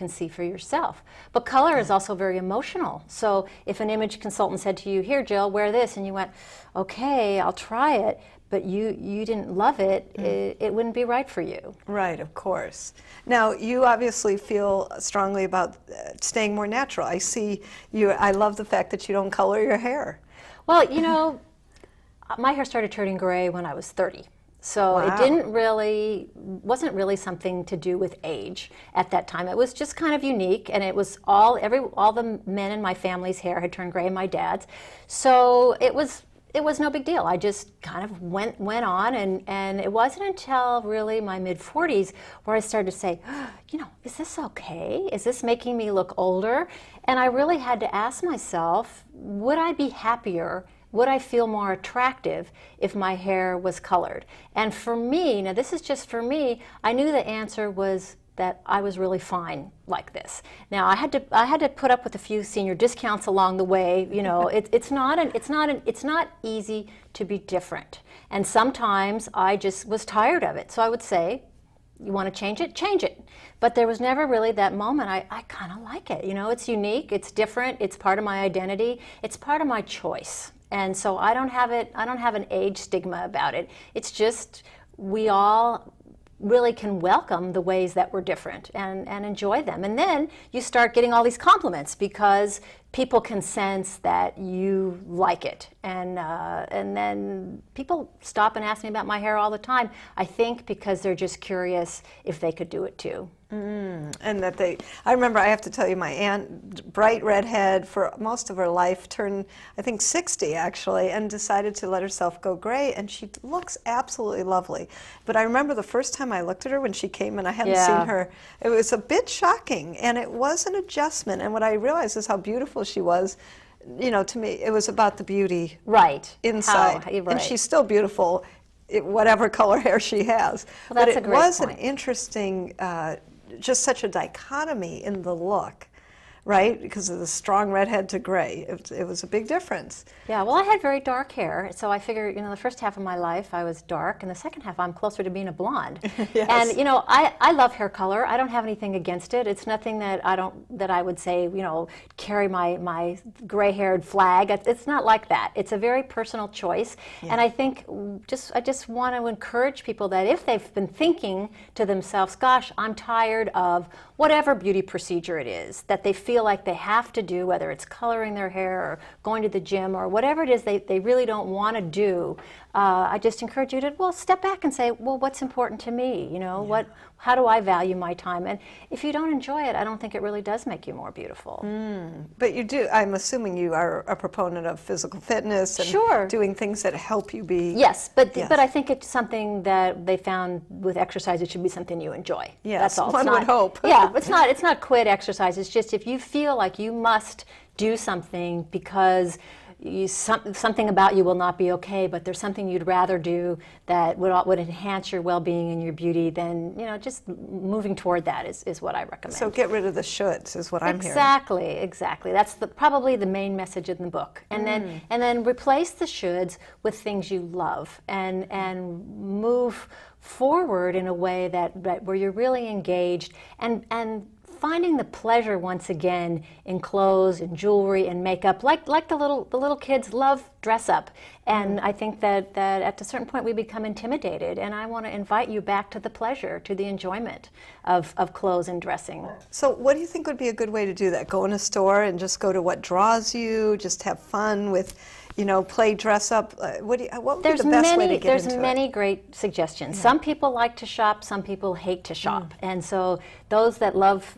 can see for yourself. But color is also very emotional. So if an image consultant said to you, here, Jill, wear this, and you went, okay, I'll try it, but you didn't love it, it wouldn't be right for you. Right, of course. Now, you obviously feel strongly about staying more natural. I see you, I love the fact that you don't color your hair. Well, you know, my hair started turning gray when I was 30. So Wow. it wasn't really something to do with age at that time. It was just kind of unique, and it was all the men in my family's hair had turned gray, and my dad's. So it was no big deal. I just kind of went on, and it wasn't until really my mid-40s where I started to say, you know, is this okay? Is this making me look older? And I really had to ask myself, would I be happier? Would I feel more attractive if my hair was colored? And for me, now this is just for me, I knew the answer was that I was really fine like this. Now I had to put up with a few senior discounts along the way. You know, it's not easy to be different. And sometimes I just was tired of it. So I would say, you want to change it? Change it. But there was never really that moment. I kind of like it. You know, it's unique, it's different, it's part of my identity, it's part of my choice. And so I don't have an age stigma about it. It's just we all really can welcome the ways that we're different and enjoy them. And then you start getting all these compliments because people can sense that you like it. And then people stop and ask me about my hair all the time, I think because they're just curious if they could do it too. And that I remember, I have to tell you, my aunt, bright redhead for most of her life, turned, I think, 60 actually, and decided to let herself go gray, and she looks absolutely lovely. But I remember the first time I looked at her when she came and I hadn't seen her, it was a bit shocking, and it was an adjustment. And what I realized is how beautiful she was. You know, to me, it was about the beauty inside. And she's still beautiful, whatever color hair she has. Well, that's but a great was point. An interesting, just such a dichotomy in the look, right? Because of the strong redhead to gray. It was a big difference. Yeah, well, I had very dark hair, so I figured, you know, the first half of my life I was dark, and the second half I'm closer to being a blonde. Yes. And, you know, I love hair color. I don't have anything against it. It's nothing that I would say, you know, carry my gray-haired flag. It's not like that. It's a very personal choice. Yeah. And I think I just want to encourage people that if they've been thinking to themselves, gosh, I'm tired of whatever beauty procedure it is that they feel like they have to do, whether it's coloring their hair or going to the gym or whatever it is they really don't want to do, I just encourage you to, well, step back and say, well, what's important to me? You know, how do I value my time? And if you don't enjoy it, I don't think it really does make you more beautiful. But you do, I'm assuming you are a proponent of physical fitness and doing things that help you be... Yes, but I think it's something that they found with exercise, it should be something you enjoy. Yes, that's all. One would hope. Yeah, it's not quit exercise. It's just if you feel like you must do something because something about you will not be okay, but there's something you'd rather do that would enhance your well-being and your beauty, then, you know, just moving toward that is what I recommend. So get rid of the shoulds is what I'm hearing. Exactly. That's probably the main message in the book. And then replace the shoulds with things you love and move forward in a way that where you're really engaged and finding the pleasure once again in clothes and jewelry and makeup, like the little kids love dress up. And I think that at a certain point we become intimidated, and I want to invite you back to the pleasure, to the enjoyment of clothes and dressing. So what do you think would be a good way to do that? Go in a store and just go to what draws you, just have fun with, you know, play dress up? What would be the best way to get into it? There's many great suggestions. Yeah. Some people like to shop, some people hate to shop. And so those that love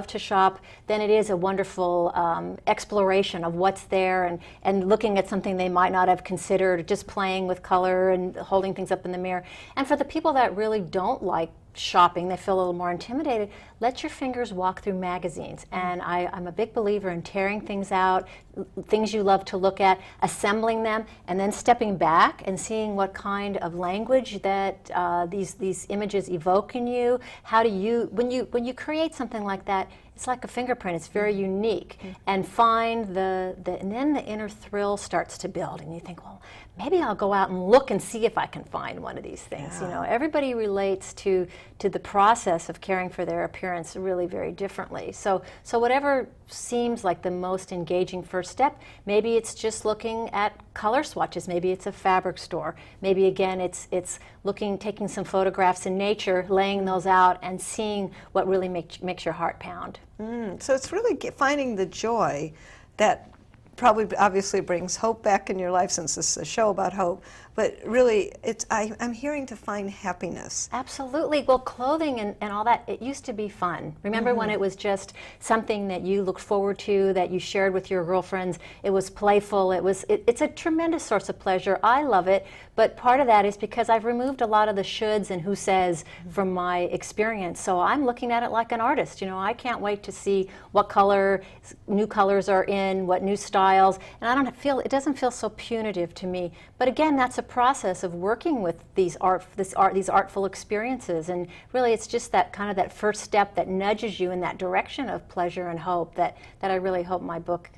to shop, then it is a wonderful exploration of what's there and looking at something they might not have considered, just playing with color and holding things up in the mirror. And for the people that really don't like shopping, they feel a little more intimidated, let your fingers walk through magazines. And I'm a big believer in tearing things out, things you love to look at, assembling them, and then stepping back and seeing what kind of language that these images evoke in you. How do you, when you create something like that, it's like a fingerprint. It's very unique. And find and then the inner thrill starts to build, and you think, well, maybe I'll go out and look and see if I can find one of these things. You know, everybody relates to the process of caring for their appearance really very differently. So whatever seems like the most engaging first step, maybe it's just looking at color swatches, maybe it's a fabric store, maybe again it's taking some photographs in nature, laying those out and seeing what really makes your heart pound. So it's really finding the joy that probably obviously brings hope back in your life, since this is a show about hope, but really I'm hearing to find happiness. Absolutely. Well, clothing and all that, it used to be fun. Remember when it was just something that you looked forward to, that you shared with your girlfriends? It was playful. It's a tremendous source of pleasure. I love it, but part of that is because I've removed a lot of the shoulds and who says from my experience. So I'm looking at it like an artist. You know, I can't wait to see what new colors are in, what new styles, and it doesn't feel so punitive to me. But again, that's a process of working with these artful experiences, and really it's just that first step that nudges you in that direction of pleasure and hope that I really hope my book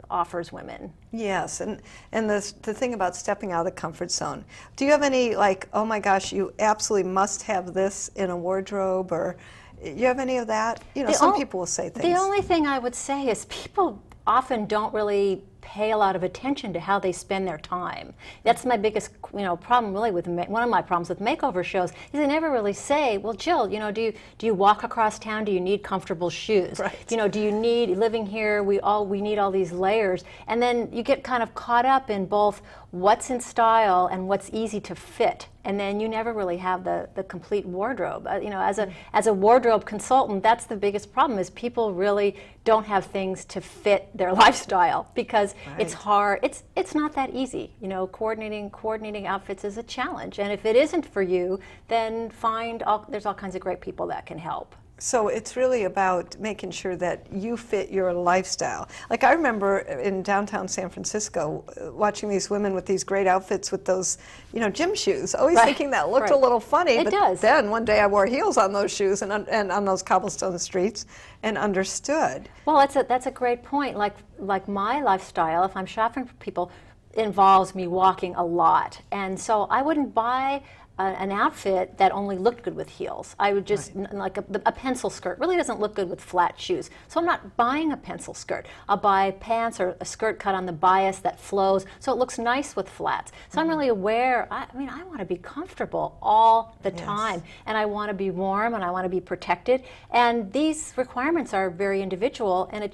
offers women. Yes, and the thing about stepping out of the comfort zone. Do you have any, like, oh my gosh, you absolutely must have this in a wardrobe, or you have any of that? You know, some people will say things. The only thing I would say is people often don't really pay a lot of attention to how they spend their time. That's my biggest, problem really with one of my problems with makeover shows is they never really say, well, Jill, do you walk across town? Do you need comfortable shoes? Right. Do you need, living here, we need all these layers, and then you get kind of caught up in both what's in style and what's easy to fit, and then you never really have the complete wardrobe. As a wardrobe consultant, that's the biggest problem, is people really don't have things to fit their lifestyle, because it's hard. It's not that easy. Coordinating outfits is a challenge, and if it isn't for you, then there's all kinds of great people that can help. So it's really about making sure that you fit your lifestyle. Like, I remember in downtown San Francisco watching these women with these great outfits with those, gym shoes, always thinking that looked a little funny. It does. Then one day I wore heels on those shoes and on those cobblestone streets and understood. Well, that's a great point. Like my lifestyle, if I'm shopping for people, involves me walking a lot. And so I wouldn't buy an outfit that only looked good with heels. I would just, like a pencil skirt really doesn't look good with flat shoes. So I'm not buying a pencil skirt. I'll buy pants or a skirt cut on the bias that flows so it looks nice with flats. So I'm really aware, I want to be comfortable all the time. And I want to be warm and I want to be protected. And these requirements are very individual, and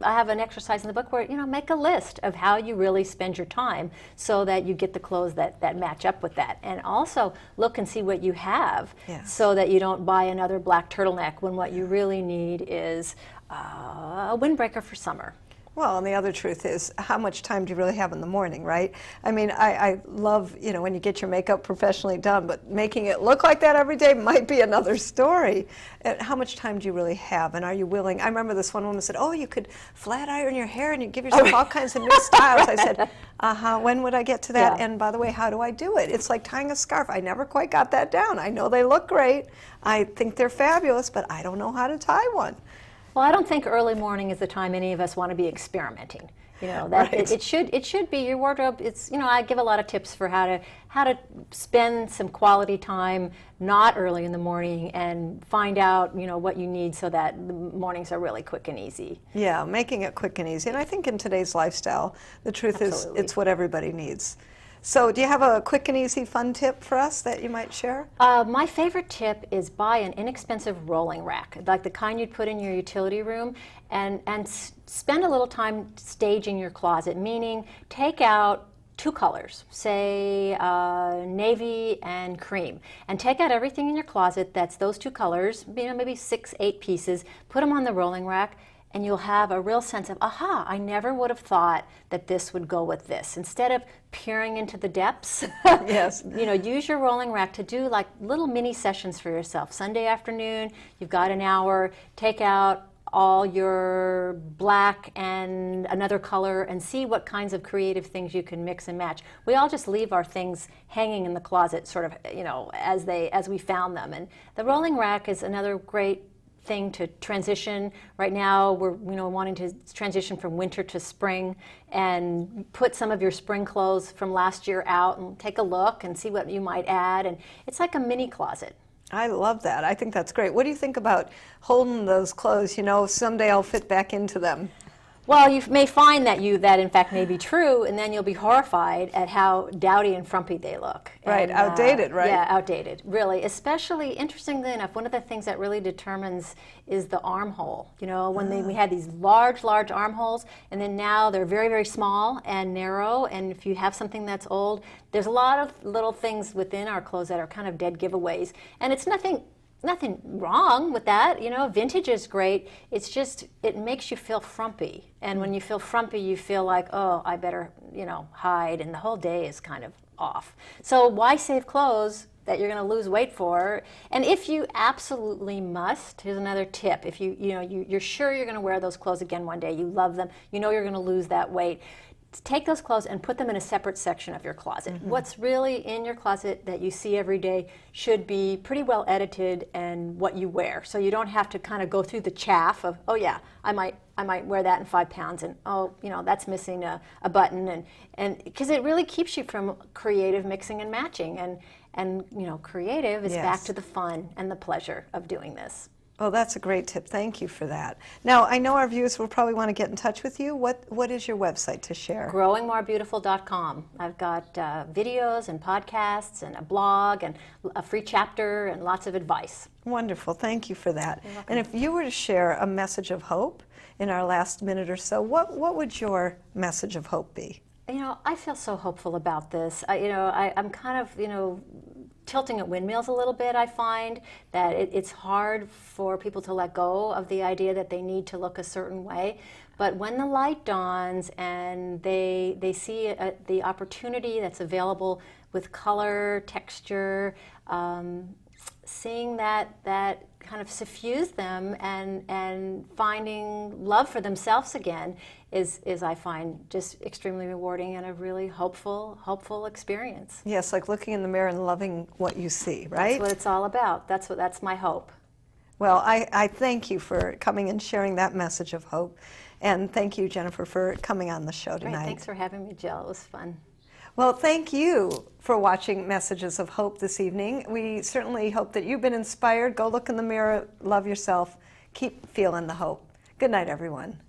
I have an exercise in the book where, make a list of how you really spend your time so that you get the clothes that match up with that. And also look and see what you have so that you don't buy another black turtleneck when what you really need is a windbreaker for summer. Well, and the other truth is, how much time do you really have in the morning, right? I love, when you get your makeup professionally done, but making it look like that every day might be another story. And how much time do you really have, and are you willing? I remember this one woman said, oh, you could flat iron your hair and you give yourself all kinds of new styles. I said, when would I get to that? And by the way, how do I do it? It's like tying a scarf. I never quite got that down. I know they look great. I think they're fabulous, but I don't know how to tie one. Well, I don't think early morning is the time any of us want to be experimenting. It should be your wardrobe. I give a lot of tips for how to spend some quality time not early in the morning and find out what you need so that the mornings are really quick and easy. Yeah, making it quick and easy. And I think in today's lifestyle, the truth is it's what everybody needs. So do you have a quick and easy fun tip for us that you might share? My favorite tip is buy an inexpensive rolling rack, like the kind you'd put in your utility room, and spend a little time staging your closet, meaning take out 2 colors, say navy and cream, and take out everything in your closet that's those 2 colors, maybe 6, 8 pieces, put them on the rolling rack, and you'll have a real sense of, aha, I never would have thought that this would go with this. Instead of peering into the depths, use your rolling rack to do like little mini sessions for yourself. Sunday afternoon, you've got an hour, take out all your black and another color and see what kinds of creative things you can mix and match. We all just leave our things hanging in the closet sort of, as we found them. And the rolling rack is another great thing to transition. Right now, we're wanting to transition from winter to spring, and put some of your spring clothes from last year out and take a look and see what you might add. And it's like a mini closet. I love that. I think that's great. What do you think about holding those clothes? Someday I'll fit back into them. Well, you may find that in fact may be true, and then you'll be horrified at how dowdy and frumpy they look. Right, and, outdated, right? Yeah, outdated, really. Especially, interestingly enough, one of the things that really determines is the armhole. When we had these large armholes, and then now they're very, very small and narrow, and if you have something that's old, there's a lot of little things within our clothes that are kind of dead giveaways. And it's nothing wrong with that. Vintage is great. It's just, it makes you feel frumpy. And when you feel frumpy, you feel like, oh, I better, hide. And the whole day is kind of off. So why save clothes that you're going to lose weight for? And if you absolutely must, here's another tip. If you're sure you're going to wear those clothes again one day, you love them, you're going to lose that weight, take those clothes and put them in a separate section of your closet. Mm-hmm. What's really in your closet that you see every day should be pretty well edited and what you wear. So you don't have to kind of go through the chaff of, oh yeah, I might wear that in 5 pounds, and oh, that's missing a button, and because it really keeps you from creative mixing and matching, and creative is back to the fun and the pleasure of doing this. Oh, that's a great tip. Thank you for that. Now, I know our viewers will probably want to get in touch with you. What is your website to share? GrowingMoreBeautiful.com. I've got videos and podcasts and a blog and a free chapter and lots of advice. Wonderful. Thank you for that. You're welcome. And if you were to share a message of hope in our last minute or so, what would your message of hope be? I feel so hopeful about this. I'm kind of, tilting at windmills a little bit. I find that it's hard for people to let go of the idea that they need to look a certain way. But when the light dawns and they see the opportunity that's available with color, texture, seeing that kind of suffuse them and finding love for themselves again is I find just extremely rewarding and a really hopeful experience. Yes, like looking in the mirror and loving what you see, right? That's what it's all about. That's my hope. Well, I thank you for coming and sharing that message of hope. And thank you, Jennifer, for coming on the show tonight. Great. Thanks for having me, Jill. It was fun. Well, thank you for watching Messages of Hope this evening. We certainly hope that you've been inspired. Go look in the mirror, love yourself, keep feeling the hope. Good night, everyone.